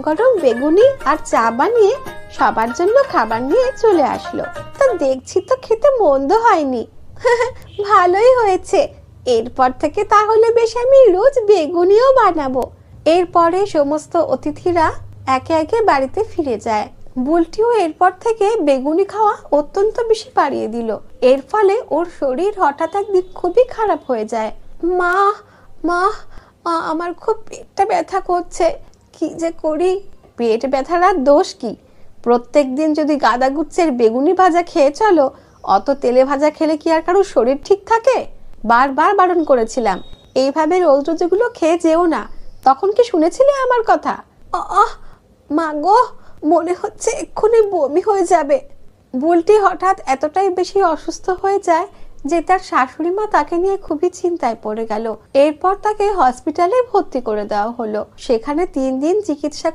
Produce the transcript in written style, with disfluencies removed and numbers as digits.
গরম বেগুনি আর চা বানিয়ে সবার জন্য খাবার নিয়ে চলে আসলো। তা দেখছি তো খেতে মন্দ হয়নি। ভালোই হয়েছে। এরপর থেকে তাহলে বেশ আমি রোজ বেগুনিও বানাবো। এরপরে সমস্ত অতিথিরা একে একে বাড়িতে ফিরে যায়। বুলটিও এরপর থেকে বেগুনি খাওয়া অত্যন্ত বেশি বাড়িয়ে দিল। এর ফলে ওর শরীর হঠাৎ একদিন খুবই খারাপ হয়ে যায়। মা মা মা, আমার খুব পেটটা ব্যথা করছে, কি যে করি। পেট ব্যথার আর দোষ কি? প্রত্যেক দিন যদি গাদাগুচ্ছের বেগুনি ভাজা খেয়ে চলো, অত তেলে ভাজা খেলে কি আর কারোর শরীর ঠিক থাকে? বারবার বারণ করেছিলাম এইভাবে রোজ রোজ এগুলো খেয়ে যেও না। তখন কি শুনেছিলে আমার কথা? আহ মা গো, মনে হচ্ছে এক্ষুনি বমি হয়ে যাবে। বুলটি হঠাৎ এতটাই বেশি অসুস্থ হয়ে যায় যে তার শাশুড়ি মা তাকে নিয়ে খুবই চিন্তায় পড়ে গেল। এরপর তাকে হসপিটালে ভর্তি করে দেওয়া হলো। সেখানে 3 দিন চিকিৎসা